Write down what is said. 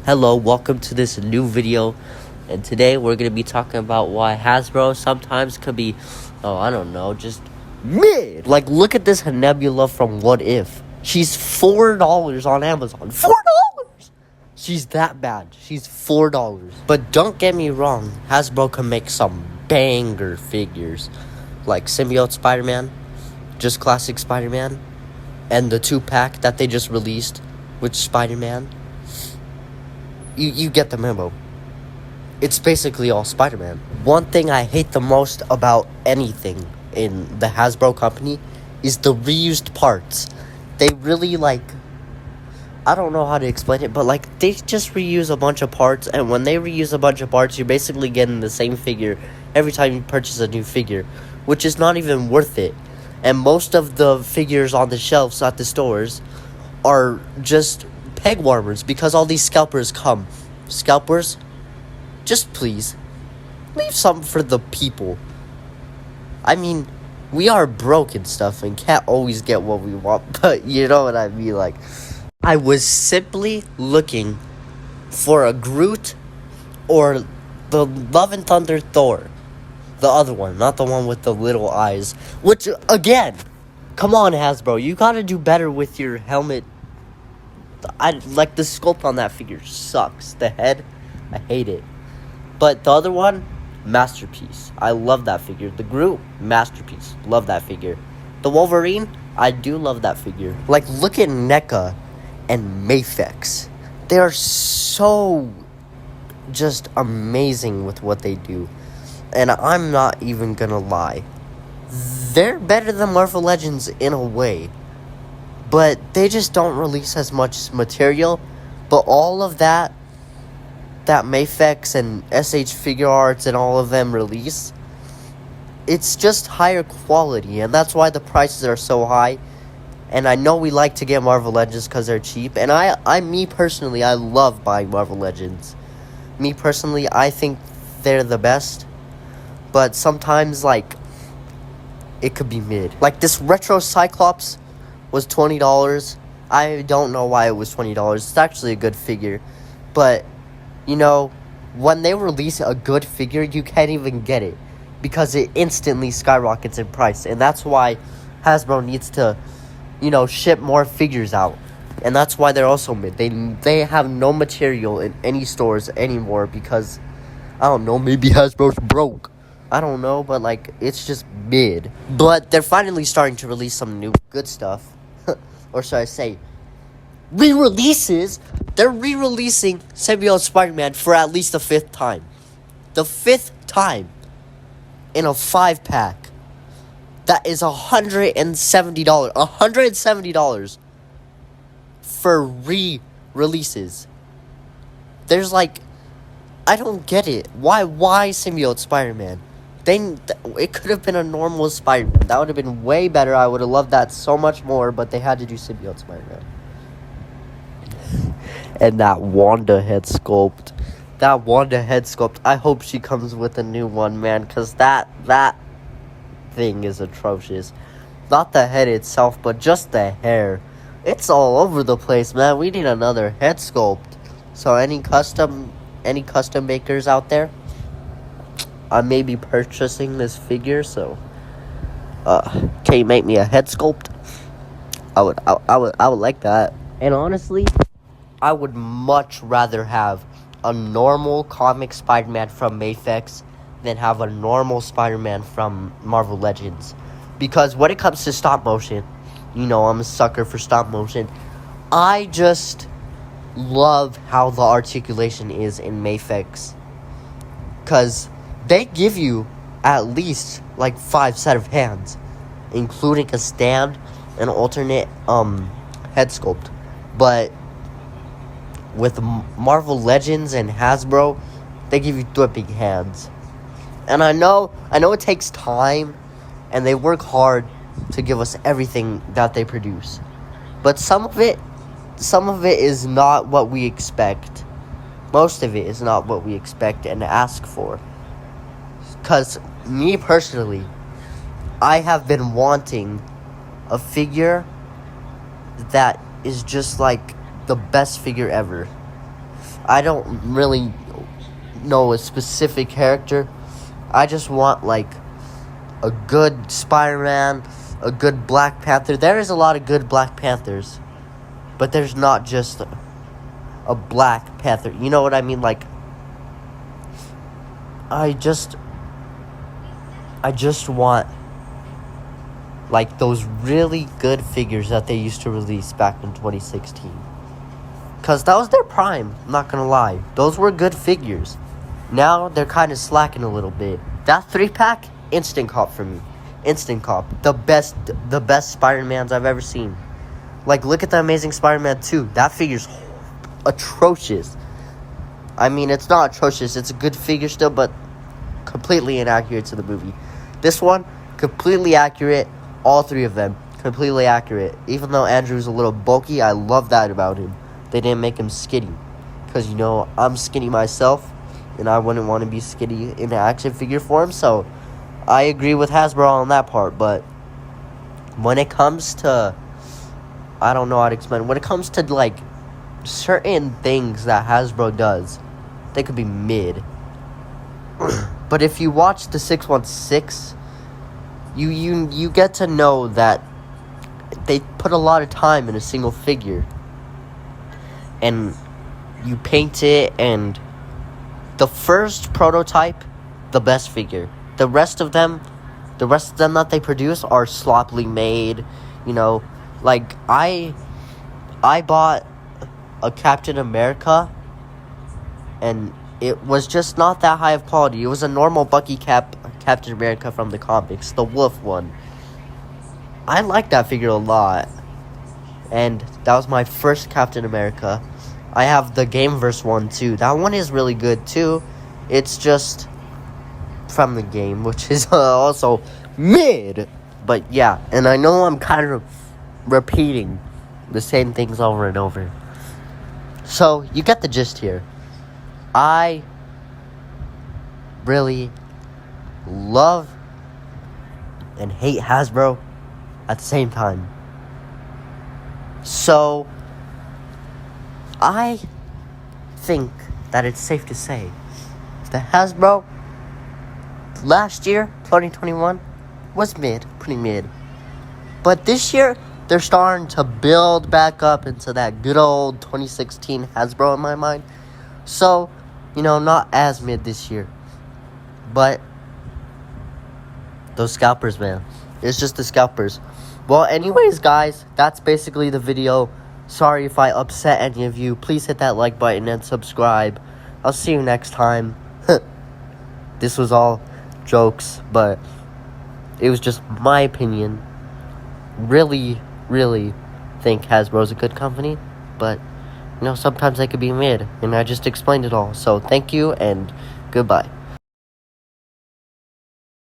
Hello, welcome to this new video, and today we're going to be talking about why Hasbro sometimes could be, just mid. Like, look at this Nebula from What If. She's $4 on Amazon. $4! She's that bad. She's $4. But don't get me wrong, Hasbro can make some banger figures, like Symbiote Spider-Man, just classic Spider-Man, and the 2-pack that they just released with Spider-Man. You get the memo. It's basically all Spider-Man. One thing I hate the most about anything in the Hasbro company is the reused parts. They really, I don't know how to explain it, but, they just reuse a bunch of parts, and when they reuse a bunch of parts, you're basically getting the same figure every time you purchase a new figure, which is not even worth it. And most of the figures on the shelves at the stores are just peg warmers because all these scalpers come. Scalpers, just please leave something for the people. I mean, we are broke and stuff and can't always get what we want, but you know what I mean. I was simply looking for a Groot or the Love and Thunder Thor, the other one, not the one with the little eyes, which, again, come on, Hasbro, you gotta do better with your helmet. The sculpt on that figure sucks. The head, I hate it. But the other one, masterpiece. I love that figure. The Groot, masterpiece. Love that figure. The Wolverine, I do love that figure. Look at NECA and Mafex. They are so just amazing with what they do. And I'm not even gonna lie. They're better than Marvel Legends in a way. But they just don't release as much material. But all of that Mafex and SH Figure Arts and all of them release, it's just higher quality. And that's why the prices are so high. And I know we like to get Marvel Legends because they're cheap. And me personally, I love buying Marvel Legends. Me personally, I think they're the best. But sometimes, it could be mid. This Retro Cyclops was $20. I don't know why it was $20. It's actually a good figure. But, when they release a good figure, you can't even get it. Because it instantly skyrockets in price. And that's why Hasbro needs to, ship more figures out. And that's why they're also mid. They have no material in any stores anymore because, I don't know, maybe Hasbro's broke. I don't know, but, it's just mid. But they're finally starting to release some new good stuff. Or should I say, re-releases. They're re-releasing Symbiote Spider-Man for at least the 5th time. The 5th time. In a 5-pack. That is $170. $170. For re-releases. There's I don't get it. Why Symbiote Spider-Man? It could have been a normal Spider-Man. That would have been way better. I would have loved that so much more, but they had to do Symbiote Spider-Man. And that Wanda head sculpt. I hope she comes with a new one, man, because that thing is atrocious. Not the head itself, but just the hair. It's all over the place, man. We need another head sculpt. So any custom makers out there, I may be purchasing this figure, so can you make me a head sculpt? I would like that. And honestly, I would much rather have a normal comic Spider-Man from Mafex than have a normal Spider-Man from Marvel Legends. Because when it comes to stop motion, I'm a sucker for stop motion. I just love how the articulation is in Mafex. Because they give you at least 5 set of hands, including a stand, an alternate head sculpt. But with Marvel Legends and Hasbro, they give you 3 big hands. And I know it takes time, and they work hard to give us everything that they produce. But some of it is not what we expect. Most of it is not what we expect and ask for. Because me personally, I have been wanting a figure that is just the best figure ever. I don't really know a specific character. I just want, like, a good Spider-Man, a good Black Panther. There is a lot of good Black Panthers, but there's not just a Black Panther. You know what I mean? Like, I just want, like, those really good figures that they used to release back in 2016. Because that was their prime, I'm not going to lie. Those were good figures. Now, they're kind of slacking a little bit. That 3-pack, instant cop for me. Instant cop. The best Spider-Mans I've ever seen. Like, look at the Amazing Spider-Man 2. That figure's atrocious. I mean, it's not atrocious. It's a good figure still, but completely inaccurate to the movie. This one, completely accurate. All three of them, completely accurate. Even though Andrew's a little bulky, I love that about him. They didn't make him skinny. Because, you know, I'm skinny myself, and I wouldn't want to be skinny in action figure form. So, I agree with Hasbro on that part. But when it comes to, I don't know how to explain. When it comes to, like, certain things that Hasbro does, they could be mid. But if you watch the 616, you get to know that they put a lot of time in a single figure. And you paint it, and the first prototype, the best figure. The rest of them that they produce are sloppily made. You know, like, I bought a Captain America, and it was just not that high of quality. It was a normal Bucky Captain America from the comics, the wolf one. I like that figure a lot, and that was my first Captain America. I have the Gameverse one too. That one is really good too. It's just from the game, which is also mid. But yeah, and I know I'm kind of repeating the same things over and over. So, you get the gist here. I really love and hate Hasbro at the same time. So, I think that it's safe to say that Hasbro last year, 2021, was pretty mid. But this year, they're starting to build back up into that good old 2016 Hasbro in my mind. So, you know, not as mid this year. But those scalpers, man. It's just the scalpers. Well, anyways, guys, that's basically the video. Sorry if I upset any of you. Please hit that like button and subscribe. I'll see you next time. This was all jokes, but it was just my opinion. Really think Hasbro's a good company, but, you know, sometimes they could be mid, and I just explained it all. So, thank you, and goodbye.